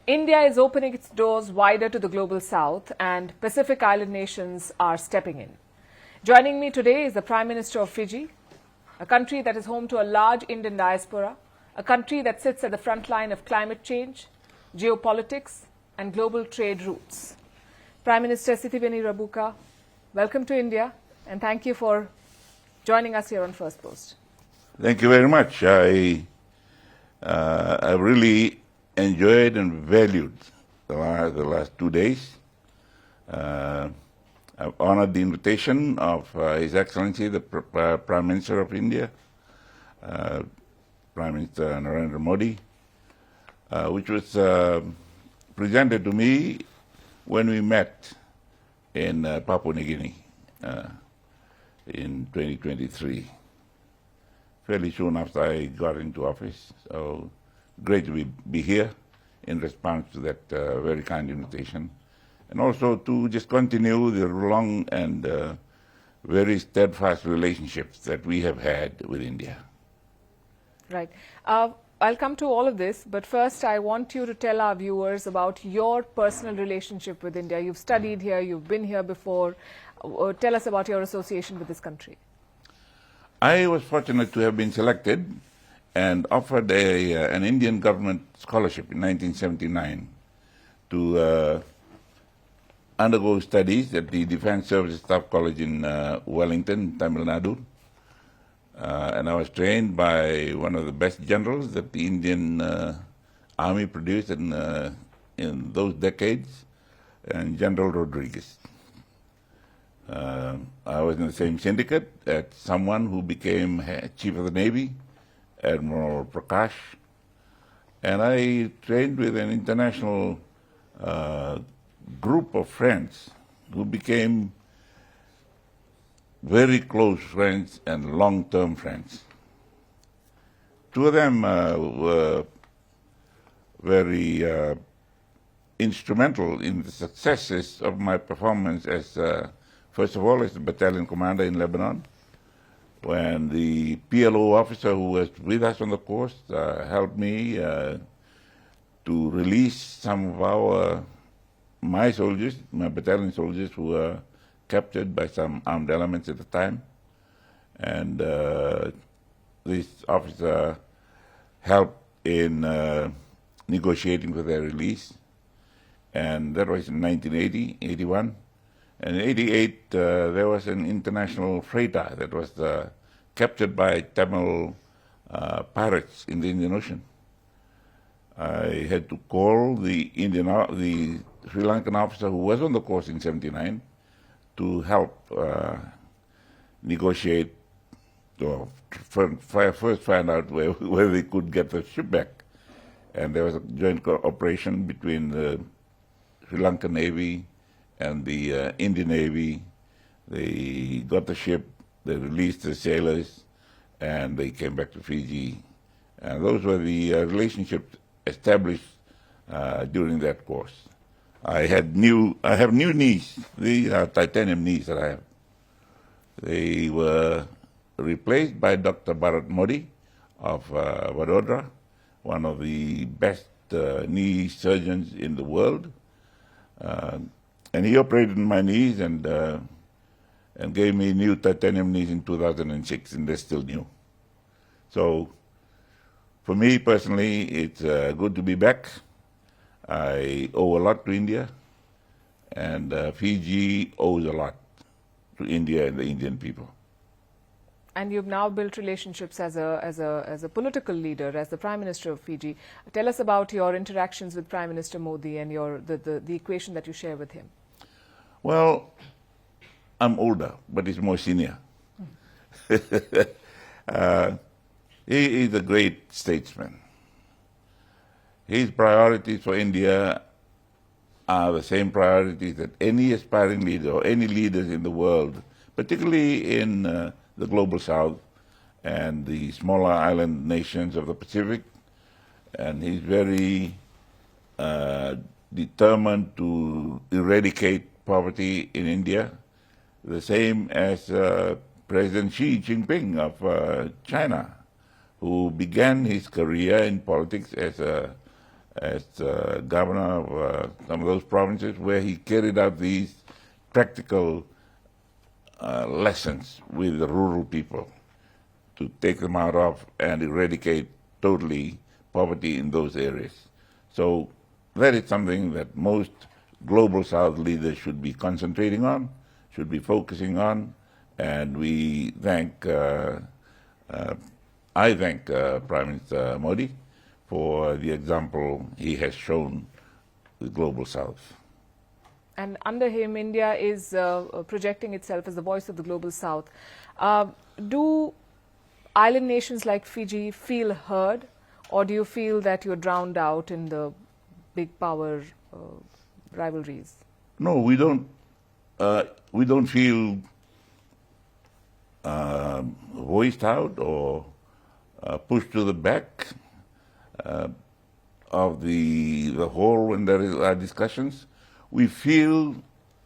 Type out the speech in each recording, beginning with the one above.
India is opening its doors wider to the global south, and Pacific Island nations are stepping in. Joining me today is the Prime Minister of Fiji, a country that is home to a large Indian diaspora, a country that sits at the front line of climate change, geopolitics, and global trade routes. Prime Minister Sitiveni Rabuka, welcome to India, and thank you for joining us here on Firstpost. Thank you very much. I really enjoyed and valued the last 2 days. I've honored the invitation of His Excellency, the Prime Minister of India, Prime Minister Narendra Modi, which was presented to me when we met in Papua New Guinea in 2023, fairly soon after I got into office. So great to be here in response to that very kind invitation, and also to just continue the long and very steadfast relationships that we have had with India. Right. I'll come to all of this, but first I want you to tell our viewers about your personal relationship with India. You've studied here, you've been here before. Tell us about your association with this country. I was fortunate to have been selected and offered an Indian government scholarship in 1979 to undergo studies at the Defense Services Staff College in Wellington, Tamil Nadu. And I was trained by one of the best generals that the Indian Army produced in those decades, and General Rodriguez. I was in the same syndicate as someone who became Chief of the Navy, Admiral Prakash, and I trained with an international group of friends who became very close friends and long-term friends. Two of them were very instrumental in the successes of my performance as, first of all, as the battalion commander in Lebanon, when the PLO officer who was with us on the coast helped me to release some of my soldiers, my battalion soldiers, who were captured by some armed elements at the time. And this officer helped in negotiating for their release. And that was in 1980, 81. And in 88, there was an international freighter that was captured by Tamil pirates in the Indian Ocean. I had to call the Sri Lankan officer who was on the course in 79 to help negotiate, or first find out where they could get the ship back. And there was a joint operation between the Sri Lankan Navy and the Indian Navy. They got the ship, they released the sailors, and they came back to Fiji. And those were the relationships established during that course. I have new knees. These are titanium knees that I have. They were replaced by Dr. Bharat Modi of Vadodara, one of the best knee surgeons in the world. And he operated my knees and gave me new titanium knees in 2006, and they're still new. So for me personally, it's good to be back. I owe a lot to India, and Fiji owes a lot to India and the Indian people. And you've now built relationships as a political leader, as the Prime Minister of Fiji. Tell us about your interactions with Prime Minister Modi and the equation that you share with him. Well, I'm older, but he's more senior. He is a great statesman. His priorities for India are the same priorities that any aspiring leader or any leaders in the world, particularly in the global south and the smaller island nations of the Pacific. And he's very determined to eradicate poverty in India, the same as President Xi Jinping of China, who began his career in politics as as governor of some of those provinces, where he carried out these practical lessons with the rural people to take them out of and eradicate totally poverty in those areas. So that is something that most global South leaders should be concentrating on, should be focusing on, and we thank, I thank Prime Minister Modi for the example he has shown the global South. And under him, India is projecting itself as the voice of the global South. Do island nations like Fiji feel heard, or do you feel that you're drowned out in the big power rivalries? No, we don't. We don't feel voiced out or pushed to the back of the whole when there are discussions. We feel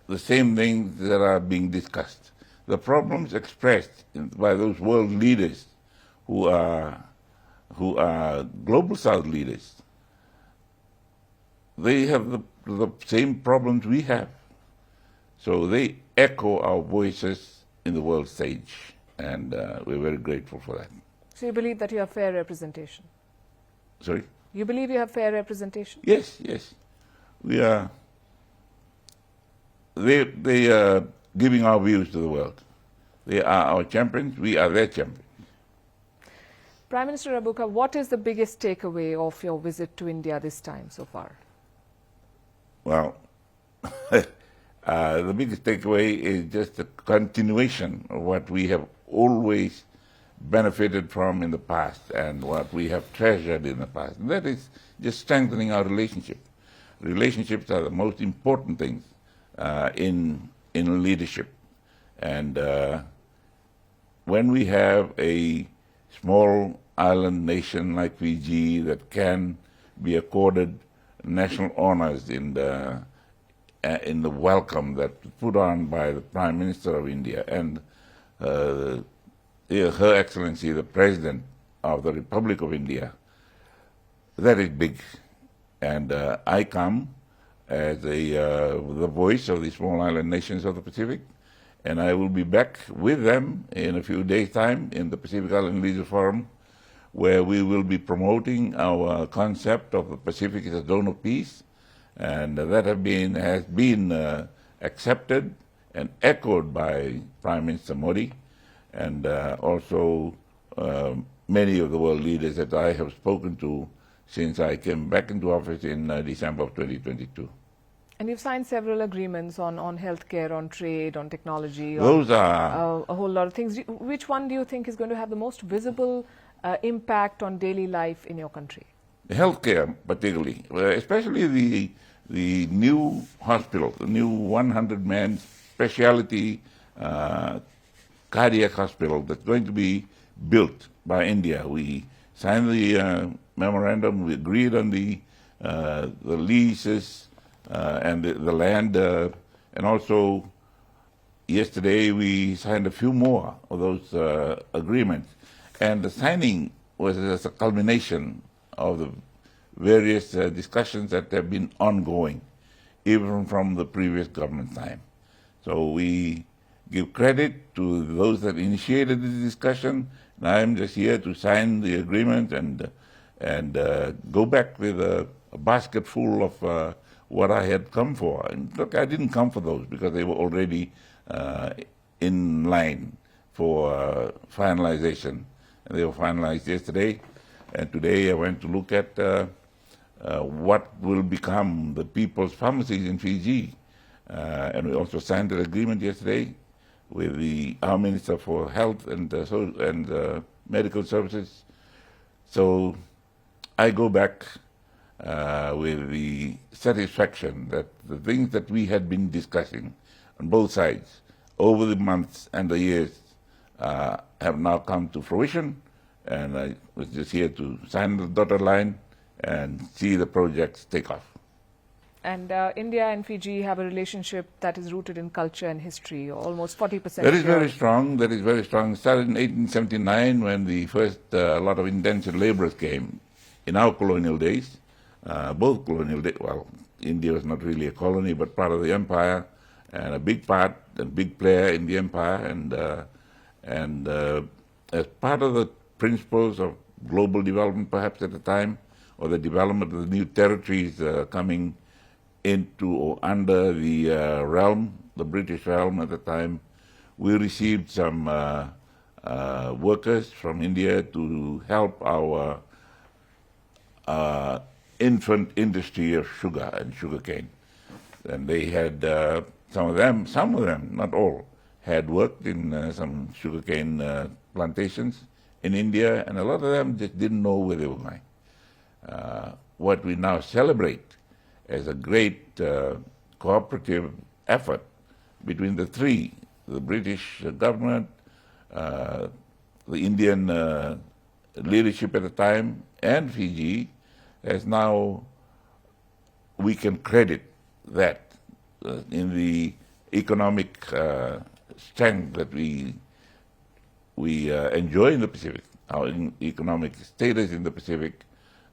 the same things that are being discussed. The problems expressed by those world leaders who are global South leaders, they have the same problems we have. So they echo our voices in the world stage, and we're very grateful for that. So you believe that you have fair representation? Sorry? You believe you have fair representation? Yes, yes. We are. They are giving our views to the world. They are our champions. We are their champions. Prime Minister Rabuka, what is the biggest takeaway of your visit to India this time so far? Well, the biggest takeaway is just a continuation of what we have always benefited from in the past and what we have treasured in the past. And that is just strengthening our relationship. Relationships are the most important things in leadership. And when we have a small island nation like Fiji that can be accorded national honors in the welcome that was put on by the Prime Minister of India and Her Excellency the President of the Republic of India, that is big. And I come as the voice of the small island nations of the Pacific, and I will be back with them in a few days' time in the Pacific Island Leaders Forum, where we will be promoting our concept of the Pacific as a zone of peace, and that has been accepted and echoed by Prime Minister Modi, and also many of the world leaders that I have spoken to since I came back into office in December of 2022. And you've signed several agreements on healthcare, on trade, on technology. Those are a whole lot of things. Which one do you think is going to have the most visible impact on daily life in your country? Healthcare, particularly, especially the new hospital, the new 100-man specialty cardiac hospital that's going to be built by India. We signed the memorandum. We agreed on the leases. And the land, and also yesterday we signed a few more of those agreements. And the signing was as a culmination of the various discussions that have been ongoing, even from the previous government time. So we give credit to those that initiated this discussion, and I'm just here to sign the agreement and go back with a basket full of what I had come for. And look, I didn't come for those because they were already in line for finalization. And they were finalized yesterday. And today I went to look at what will become the people's pharmacies in Fiji. And we also signed an agreement yesterday with our Minister for Health and Medical Services. So I go back with the satisfaction that the things that we had been discussing on both sides over the months and the years have now come to fruition, and I was just here to sign the dotted line and see the projects take off. And India and Fiji have a relationship that is rooted in culture and history, almost 40%. That is very strong. That is very strong. It started in 1879 when the first lot of indentured laborers came in our colonial days. both colonial, well, India was not really a colony, but part of the empire, and a big player in the empire, and as part of the principles of global development, perhaps at the time, or the development of the new territories coming into or under the realm, the British realm at the time, we received some workers from India to help our infant industry of sugar and sugarcane. And they had, some of them, not all, had worked in some sugarcane plantations in India, and a lot of them just didn't know where they were going. What we now celebrate as a great cooperative effort between the three, the British government, the Indian leadership at the time, and Fiji, as now we can credit that in the economic strength that we enjoy in the Pacific, our economic status in the Pacific.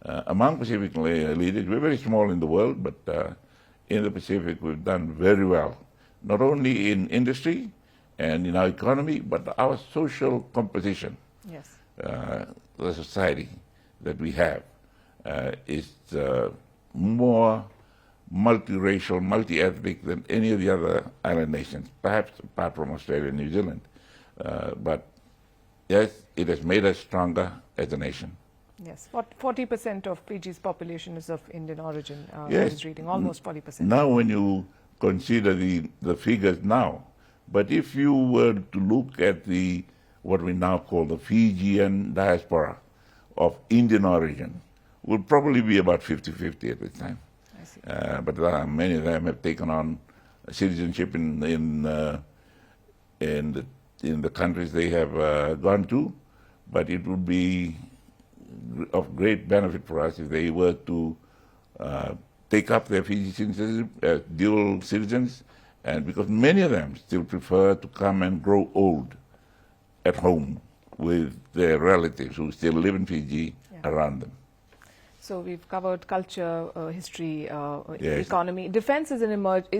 Among Pacific leaders, we're very small in the world, but in the Pacific we've done very well, not only in industry and in our economy, but our social composition. Yes. The society that we have is more multiracial, multi-ethnic than any of the other island nations, perhaps apart from Australia and New Zealand. But yes, it has made us stronger as a nation. Yes, 40% of Fiji's population is of Indian origin. Yes. I was reading almost 40%. Now when you consider the figures now, but if you were to look at what we now call the Fijian diaspora of Indian origin, would probably be about 50-50 at this time. I see. But many of them have taken on citizenship in the countries they have gone to, but it would be of great benefit for us if they were to take up their Fiji citizenship as dual citizens, and because many of them still prefer to come and grow old at home with their relatives who still live in Fiji around them. So we've covered culture, history, Yes. economy. Defense is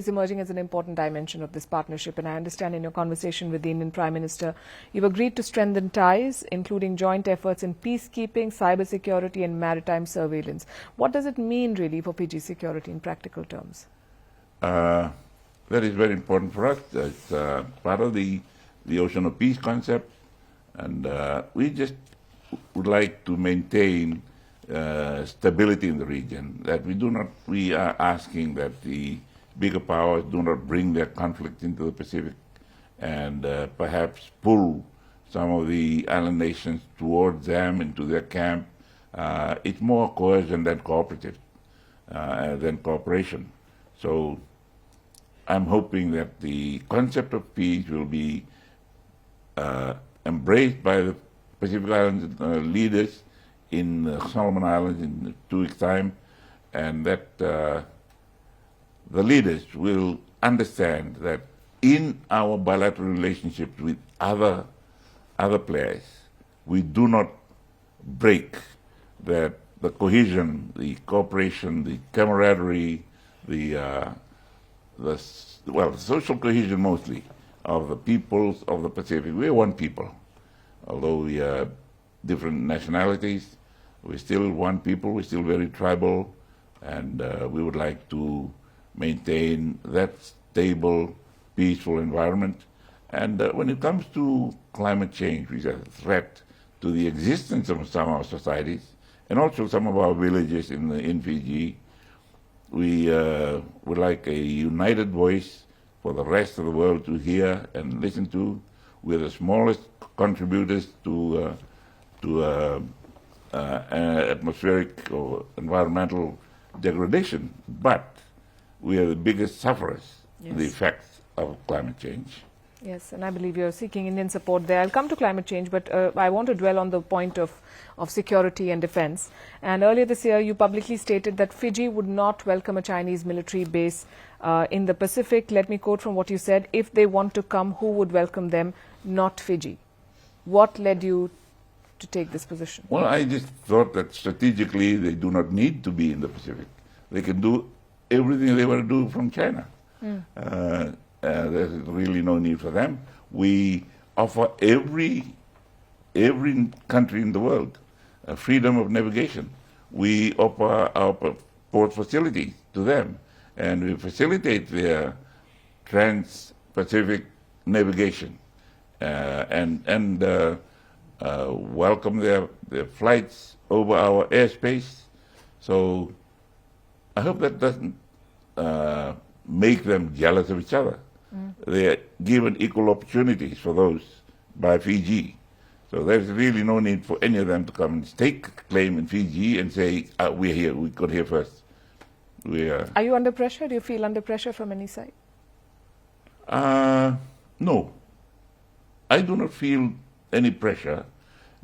emerging as an important dimension of this partnership, and I understand in your conversation with the Indian Prime Minister, you've agreed to strengthen ties, including joint efforts in peacekeeping, cybersecurity and maritime surveillance. What does it mean really for Fiji's security in practical terms? That is very important for us. It's part of the Ocean of Peace concept, and we just would like to maintain stability in the region, that we are asking that the bigger powers do not bring their conflict into the Pacific and perhaps pull some of the island nations towards them into their camp. It's more coercion than cooperative, than cooperation. So I'm hoping that the concept of peace will be embraced by the Pacific Island leaders in Solomon Islands in 2 weeks' time, and that the leaders will understand that in our bilateral relationships with other players, we do not break the cohesion, the cooperation, the camaraderie, the social cohesion mostly of the peoples of the Pacific. We are one people, although we are different nationalities. We're still one people, we're still very tribal, and we would like to maintain that stable, peaceful environment. And when it comes to climate change, which is a threat to the existence of some of our societies, and also some of our villages in Fiji, we would like a united voice for the rest of the world to hear and listen to. We're the smallest contributors to atmospheric or environmental degradation, but we are the biggest sufferers of the effects of climate change. Yes, and I believe you're seeking Indian support there. I'll come to climate change, but I want to dwell on the point of security and defense. And earlier this year, you publicly stated that Fiji would not welcome a Chinese military base in the Pacific. Let me quote from what you said: if they want to come, who would welcome them? Not Fiji. What led you to take this position? Well, I just thought that strategically they do not need to be in the Pacific. They can do everything they want to do from China. There's really no need for them. We offer every country in the world freedom of navigation. We offer our port facility to them, and we facilitate their trans-Pacific navigation and welcome their flights over our airspace. So I hope that doesn't make them jealous of each other. They are given equal opportunities for those by Fiji. So there's really no need for any of them to come and stake a claim in Fiji and say, we're here, we got here first. Are you under pressure? Do you feel under pressure from any side? No. I do not feel any pressure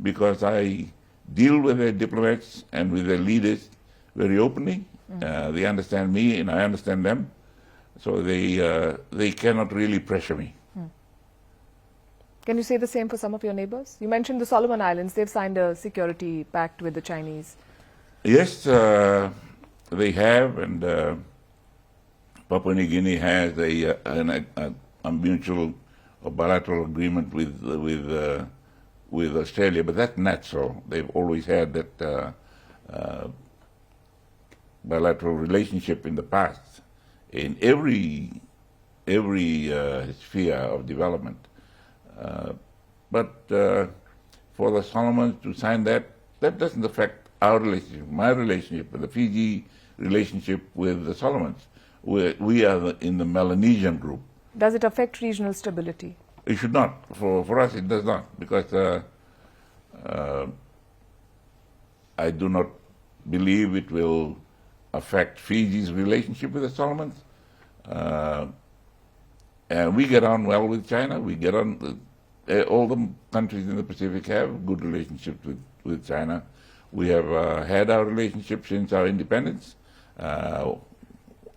because I deal with their diplomats and with their leaders very openly. They understand me and I understand them. So they cannot really pressure me. Can you say the same for some of your neighbors? You mentioned the Solomon Islands. They've signed a security pact with the Chinese. Yes, they have, and Papua New Guinea has a mutual or bilateral agreement with Australia, but that's natural. They've always had that bilateral relationship in the past in every sphere of development. But for the Solomons to sign that doesn't affect our relationship, my relationship, the Fiji relationship with the Solomons. We are in the Melanesian group. Does it affect regional stability? It should not. For us, it does not, because I do not believe it will affect Fiji's relationship with the Solomons. And we get on well with China. We get on. All the countries in the Pacific have good relationships with China. We have had our relationship since our independence. That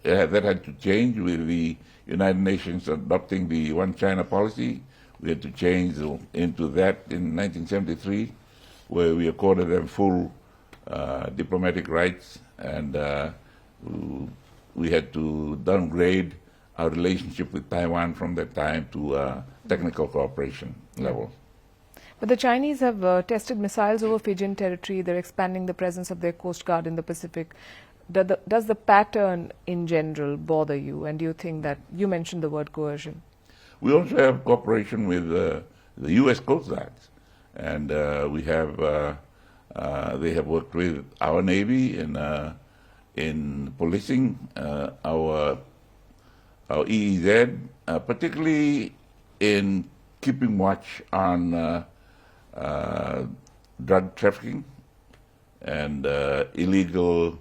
had to change with the United Nations adopting the One China policy. We had to change into that in 1973, where we accorded them full diplomatic rights, and we had to downgrade our relationship with Taiwan from that time to technical cooperation level. But the Chinese have tested missiles over Fijian territory. They're expanding the presence of their Coast Guard in the Pacific. Does the pattern in general bother you? And do you think that, you mentioned the word coercion? We also have cooperation with the U.S. Coast Guards. And we have, they have worked with our Navy in policing our EEZ, particularly in keeping watch on drug trafficking and illegal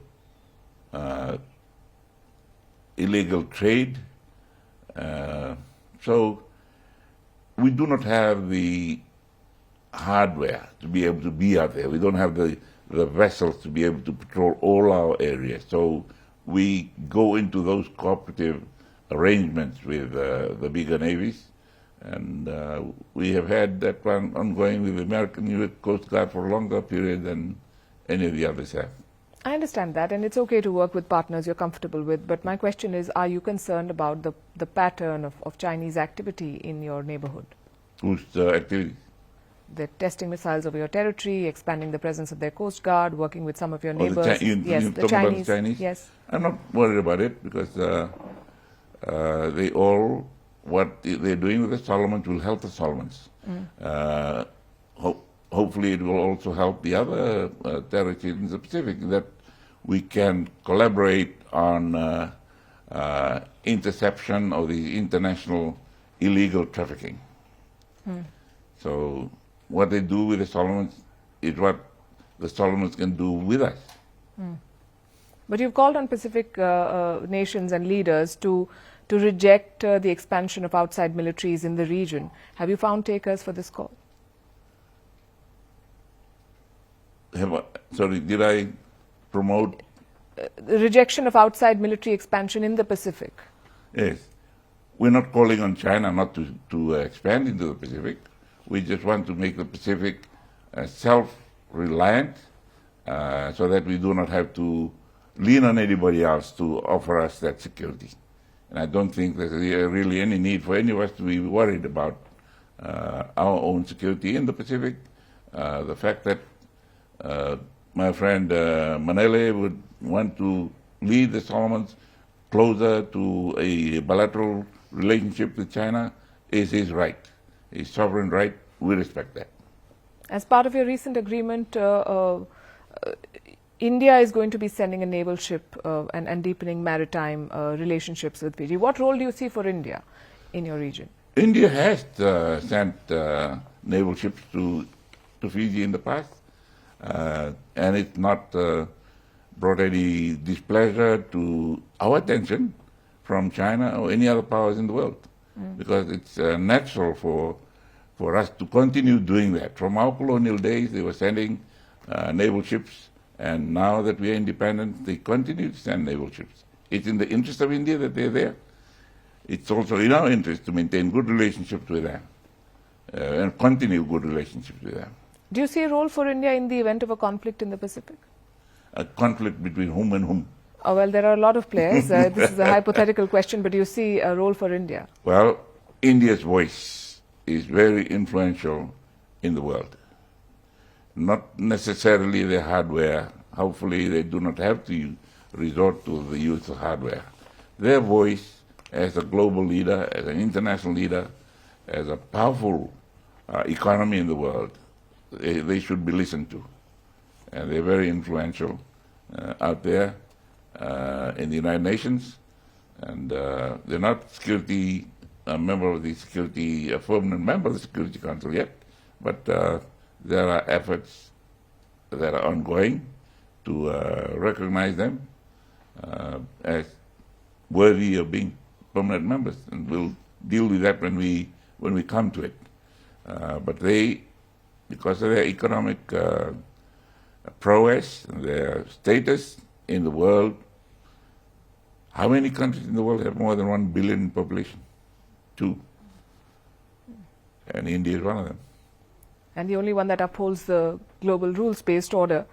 trade. So we do not have the hardware to be able to be out there. We don't have the vessels to be able to patrol all our areas. So we go into those cooperative arrangements with the bigger navies, and we have had that one ongoing with the American U.S. Coast Guard for a longer period than any of the others have. I understand that, and it's okay to work with partners you're comfortable with, but my question is, are you concerned about the pattern of Chinese activity in your neighborhood? Whose activities? They're testing missiles over your territory, expanding the presence of their Coast Guard, working with some of your neighbors. Yes, the Chinese. Yes. I'm not worried about it, because what they're doing with the Solomons will help the Solomons. Hopefully it will also help the other territories in the Pacific, that we can collaborate on interception of the international illegal trafficking. So what they do with the Solomons is what the Solomons can do with us. But you've called on Pacific nations and leaders to reject the expansion of outside militaries in the region. Have you found takers for this call? Sorry, did I promote? The rejection of outside military expansion in the Pacific. Yes. We're not calling on China not to expand into the Pacific. We just want to make the Pacific self-reliant, so that we do not have to lean on anybody else to offer us that security. And I don't think there's really any need for any of us to be worried about our own security in the Pacific. The fact that my friend Manele would want to lead the Solomons closer to a bilateral relationship with China is his right, his sovereign right. We respect that. As part of your recent agreement, India is going to be sending a naval ship and deepening maritime relationships with Fiji. What role do you see for India in your region? India has sent naval ships to Fiji in the past, and it's not brought any displeasure to our attention from China or any other powers in the world, because it's natural for us to continue doing that. From our colonial days, they were sending naval ships, and now that we are independent, they continue to send naval ships. It's in the interest of India that they're there. It's also in our interest to maintain good relationships with them and continue good relationships with them. Do you see a role for India in the event of a conflict in the Pacific? A conflict between whom and whom? Oh, well, there are a lot of players. This is a hypothetical question, but do you see a role for India? Well, India's voice is very influential in the world. Not necessarily the hardware. Hopefully they do not have to resort to the use of hardware. Their voice as a global leader, as an international leader, as a powerful economy in the world, they should be listened to. And they're very influential out there in the United Nations. And they're not security a member of the security, a permanent member of the Security Council yet, but there are efforts that are ongoing to recognize them as worthy of being permanent members, and we'll deal with that when we come to it. But they, because of their economic prowess and their status in the world, how many countries in the world have more than 1 billion population? 2. And India is one of them. And the only one that upholds the global rules-based order.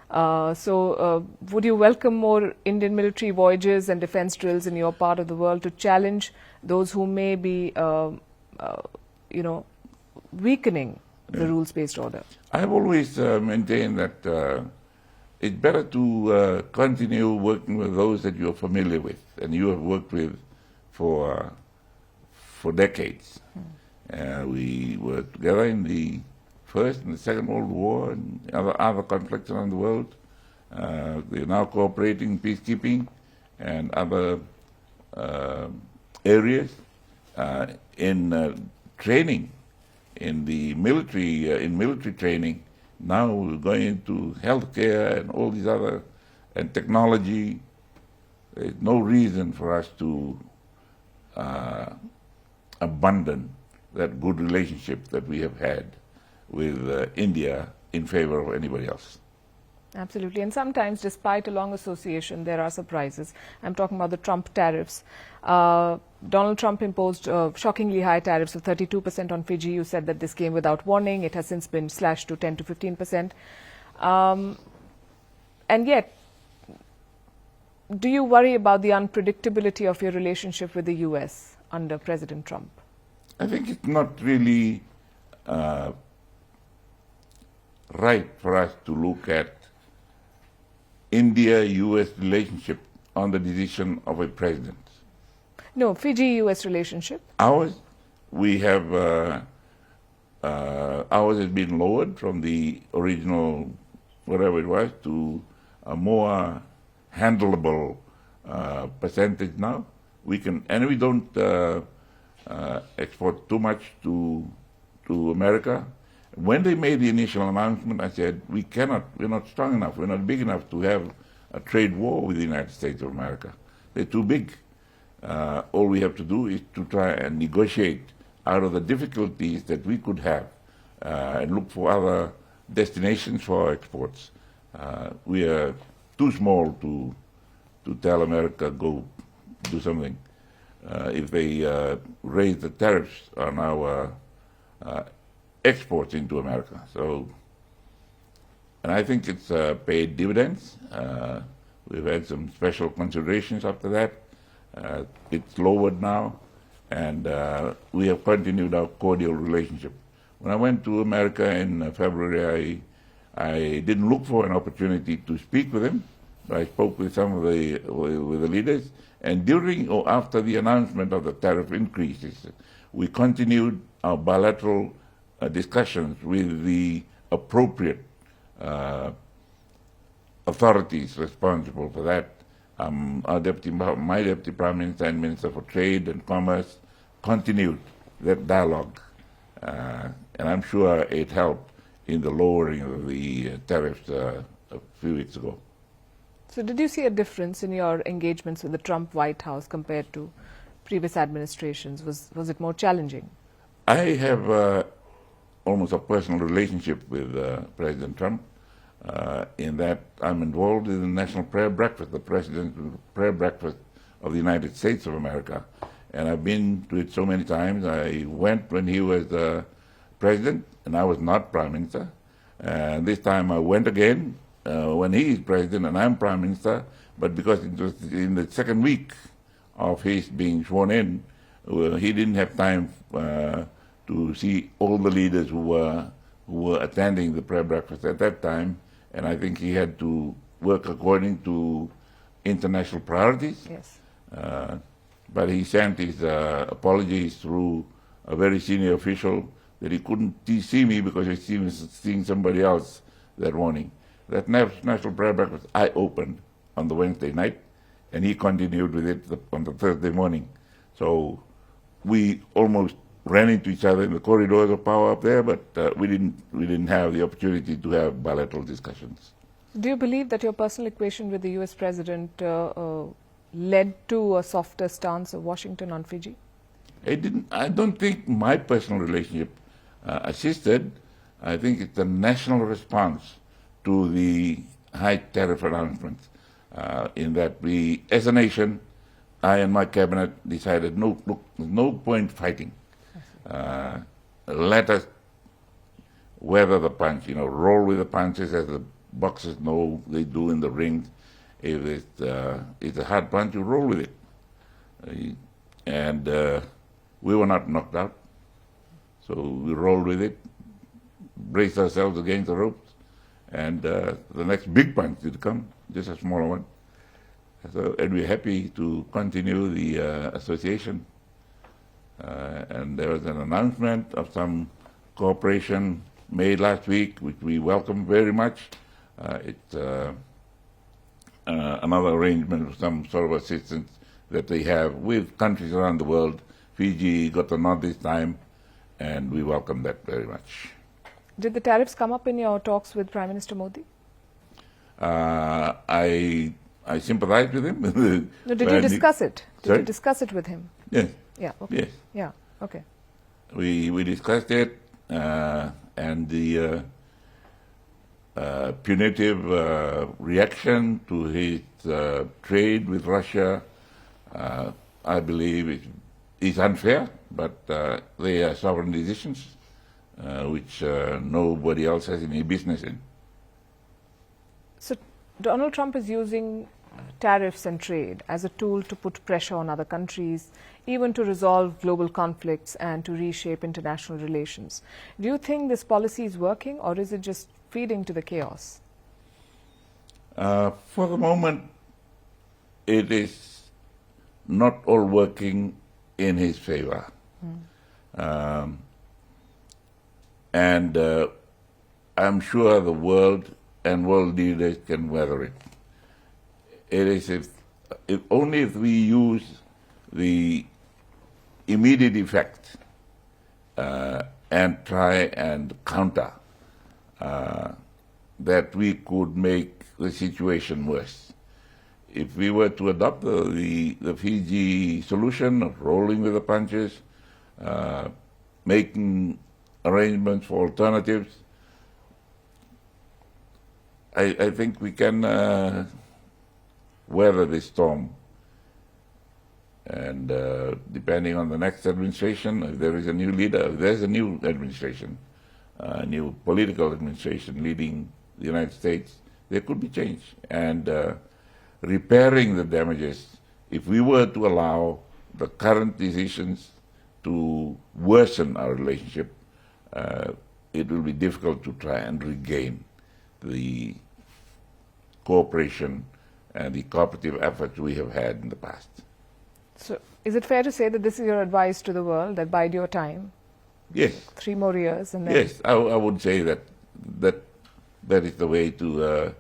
Would you welcome more Indian military voyages and defense drills in your part of the world to challenge those who may be, weakening the rules-based order? I've always maintained that it's better to continue working with those that you're familiar with and you have worked with for decades. We were together in the First and the Second World War and other conflicts around the world. We're now cooperating in peacekeeping and other areas in training, in the military, in military training. Now we're going into healthcare and all these other, and technology. There's no reason for us to abandon that good relationship that we have had with India in favor of anybody else. Absolutely. And sometimes, despite a long association, there are surprises. I'm talking about the Trump tariffs. Donald Trump imposed shockingly high tariffs of 32% on Fiji. You said that this came without warning. It has since been slashed to 10 to 15%. And yet, do you worry about the unpredictability of your relationship with the U.S. under President Trump? I think it's not really right for us to look at India-U.S. relationship on the decision of a president. No, Fiji-U.S. relationship. Ours, we have, ours has been lowered from the original, whatever it was, to a more handleable percentage now. We can, and we don't export too much to America. When they made the initial announcement, I said, we're not strong enough, we're not big enough to have a trade war with the United States of America. They're too big. All we have to do is to try and negotiate out of the difficulties that we could have and look for other destinations for our exports. We are too small to tell America, go do something. If they raise the tariffs on our exports into America. So And I think it's paid dividends. We've had some special considerations after that. It's lowered now, and we have continued our cordial relationship. When I went to America in February, I didn't look for an opportunity to speak with him, but I spoke with some of with the leaders. And during or after the announcement of the tariff increases, we continued our bilateral discussions with the appropriate authorities responsible for that. My deputy prime minister and minister for trade and commerce continued that dialogue, and I'm sure it helped in the lowering of the tariffs a few weeks ago. So did you see a difference in your engagements with the Trump White House compared to previous administrations? Was it more challenging? I have almost a personal relationship with President Trump, in that I'm involved in the National Prayer Breakfast, the President's Prayer Breakfast of the United States of America. And I've been to it so many times. I went when he was president, and I was not prime minister. And this time I went again when he is president and I'm prime minister, but because it was in the second week of his being sworn in, he didn't have time to see all the leaders who were attending the prayer breakfast at that time, and I think he had to work according to international priorities. Yes. But he sent his apologies through a very senior official that he couldn't see me because he was seeing somebody else that morning. That national prayer breakfast I opened on the Wednesday night, and he continued with it on the Thursday morning. So we almost ran into each other in the corridors of power up there, but we didn't have the opportunity to have bilateral discussions. Do you believe that your personal equation with the U.S. President led to a softer stance of Washington on Fiji? I don't think my personal relationship assisted. I think it's the national response to the high tariff announcements, in that we, as a nation, I and my cabinet decided, no, look, there's no point fighting. Let us weather the punch, roll with the punches, as the boxers know they do in the ring. If it's a hard punch, you roll with it. And we were not knocked out, so we rolled with it, braced ourselves against the ropes, and the next big punch did come, just a smaller one. So, and we're happy to continue the association. And there was an announcement of some cooperation made last week, which we welcome very much. It's another arrangement of some sort of assistance that they have with countries around the world. Fiji got a nod this time, and we welcome that very much. Did the tariffs come up in your talks with Prime Minister Modi? I sympathize with him. No, did you discuss it? Sorry? You discuss it with him? Yes. Yeah. Okay. Yes. Yeah. Okay. We discussed it, and the punitive reaction to his trade with Russia, I believe, is unfair, but they are sovereign decisions, which nobody else has any business in. So Donald Trump is using tariffs and trade as a tool to put pressure on other countries, even to resolve global conflicts and to reshape international relations. Do you think this policy is working, or is it just feeding to the chaos? For the moment, it is not all working in his favor. And I'm sure the world and world leaders can weather it. It is if only if we use the immediate effect and try and counter, that we could make the situation worse. If we were to adopt the Fiji solution of rolling with the punches, making arrangements for alternatives, I think we can weather this storm. And depending on the next administration, if there is a new leader, if there's a new administration, a new political administration leading the United States, there could be change. And repairing the damages, if we were to allow the current decisions to worsen our relationship, it will be difficult to try and regain the cooperation and the cooperative efforts we have had in the past. So, is it fair to say that this is your advice to the world, that bide your time? Yes. 3 more years and then... Yes, I would say that is the way to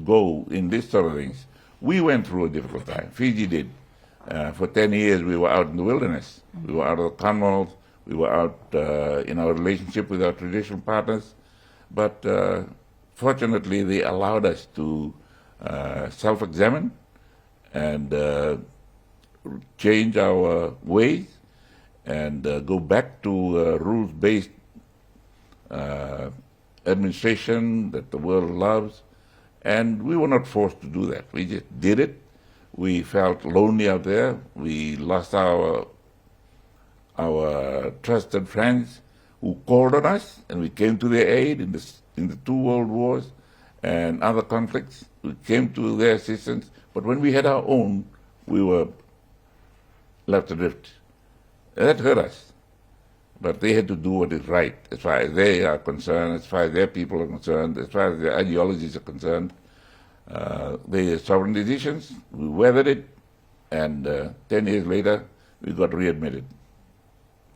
go in this sort of things. We went through a difficult time. Fiji did. For 10 years, we were out in the wilderness. We were out of the Commonwealth. We were out in our relationship with our traditional partners. But fortunately, they allowed us to self-examine and change our ways and go back to rules-based administration that the world loves. And we were not forced to do that. We just did it. We felt lonely out there. We lost our trusted friends who called on us, and we came to their aid in the 2 world wars and other conflicts. We came to their assistance. But when we had our own, we were left adrift. And that hurt us. But they had to do what is right as far as they are concerned, as far as their people are concerned, as far as their ideologies are concerned. They had sovereign decisions, we weathered it, and 10 years later, we got readmitted.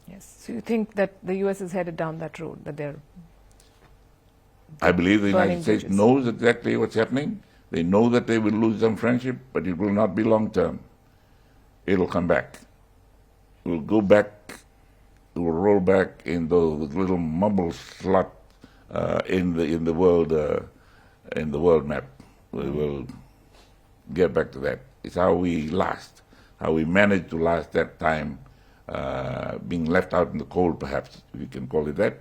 Yes. So you think that the U.S. is headed down that road, that they're... I believe the United bridges. States knows exactly what's happening. They know that they will lose some friendship, but it will not be long term. It'll come back. We'll go back, we'll roll back in the little mumble slot in the world map. We will get back to that. It's how we managed to last that time, being left out in the cold, perhaps, if you can call it that.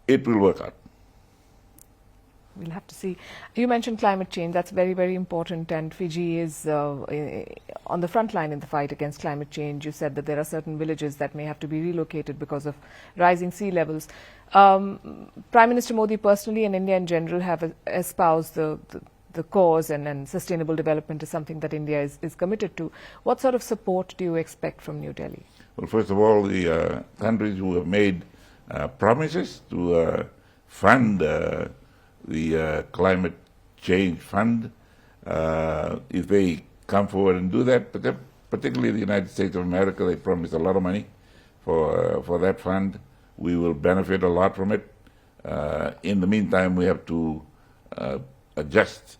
It will work out. We'll have to see. You mentioned climate change. That's very, very important. And Fiji is on the front line in the fight against climate change. You said that there are certain villages that may have to be relocated because of rising sea levels. Prime Minister Modi personally and India in general have espoused the cause, and sustainable development is something that India is committed to. What sort of support do you expect from New Delhi? Well, first of all, the countries who have made promises to fund the climate change fund, if they come forward and do that, particularly the United States of America, they promised a lot of money for that fund. We will benefit a lot from it. In the meantime, we have to adjust.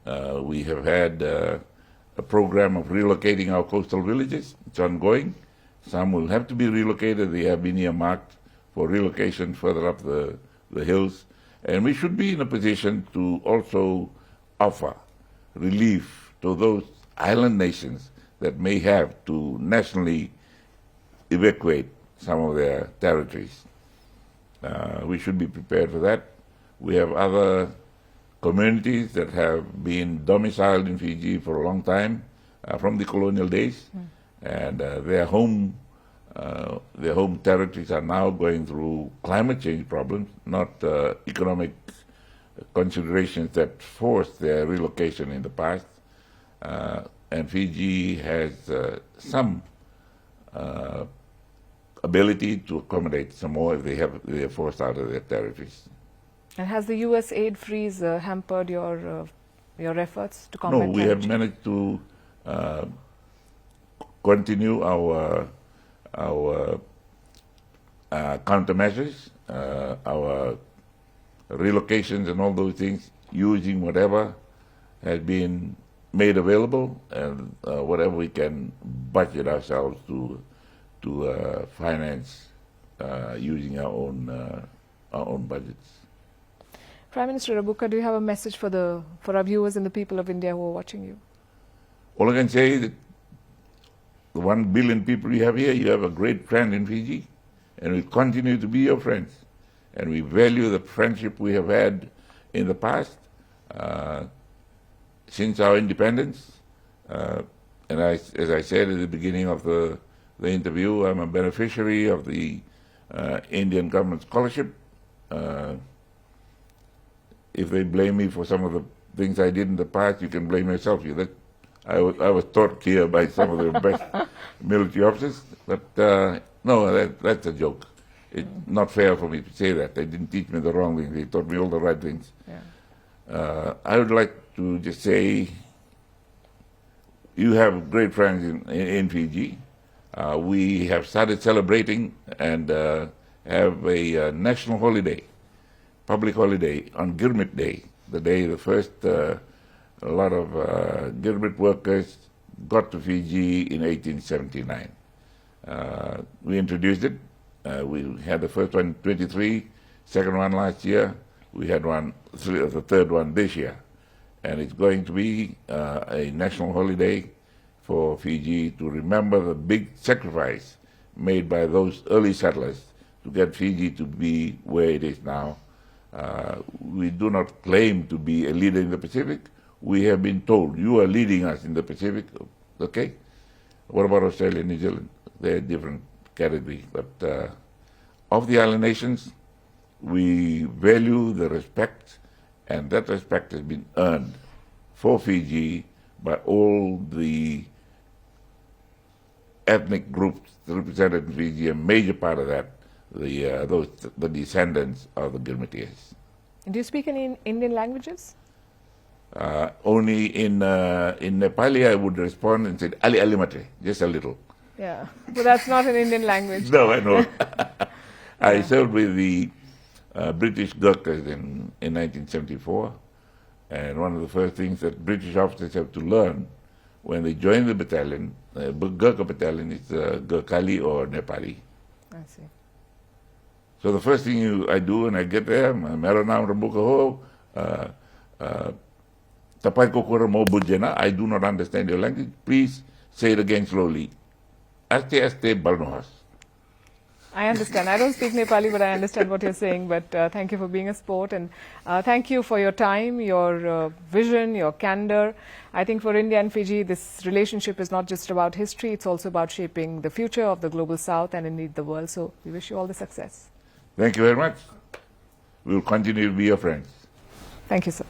We have had a program of relocating our coastal villages. It's ongoing. Some will have to be relocated. They have been earmarked for relocation further up the hills. And we should be in a position to also offer relief to those island nations that may have to nationally evacuate some of their territories. We should be prepared for that. We have other communities that have been domiciled in Fiji for a long time, from the colonial days, and their home territories are now going through climate change problems, not economic considerations that forced their relocation in the past. And Fiji has some ability to accommodate some more if they are forced out of their territories. And has the U.S. aid freeze hampered your efforts to combat climate change? No, we have managed to continue our countermeasures, our relocations and all those things, using whatever has been made available and whatever we can budget ourselves to finance using our own budgets. Prime Minister Rabuka, do you have a message for our viewers and the people of India who are watching you? All I can say is that the 1 billion people you have here, you have a great friend in Fiji, and we continue to be your friends. And we value the friendship we have had in the past, since our independence. And as I said at the beginning of the interview, I'm a beneficiary of the Indian government scholarship. if they blame me for some of the things I did in the past, you can blame yourself. I was taught here by some of the best military officers, but no, that's a joke. It's not fair for me to say that. They didn't teach me the wrong things. They taught me all the right things. Yeah. I would like to just say, you have great friends in Fiji. We have started celebrating and have a national holiday, public holiday on Girmit Day, the day the first a lot of Girmit workers got to Fiji in 1879. We introduced it. We had the first one in 23, second one last year. We had the third one this year. And it's going to be a national holiday for Fiji to remember the big sacrifice made by those early settlers to get Fiji to be where it is now. We do not claim to be a leader in the Pacific. We have been told, you are leading us in the Pacific, okay? What about Australia and New Zealand? They're a different category. But of the island nations, we value the respect, and that respect has been earned for Fiji by all the ethnic groups represented in Fiji. A major part of that, the descendants of the Girmitiers. Do you speak any Indian languages? Only in Nepali I would respond and say Ali Ali Mate, just a little. Yeah, but that's not an Indian language. No, I know. I served with the British Gurkhas in 1974, and one of the first things that British officers have to learn when they join the battalion, Gurkha battalion, is Gurkhali or Nepali. I see. So the first thing I do when I get there, Mera naam Rabuka ho, tapai ko kura mo bujena, I do not understand your language, please say it again slowly. Aste aste balnohas. I understand. I don't speak Nepali, but I understand what you're saying. But thank you for being a sport, and thank you for your time, your vision, your candor. I think for India and Fiji, this relationship is not just about history, it's also about shaping the future of the global south and indeed the world. So we wish you all the success. Thank you very much. We will continue to be your friends. Thank you, sir.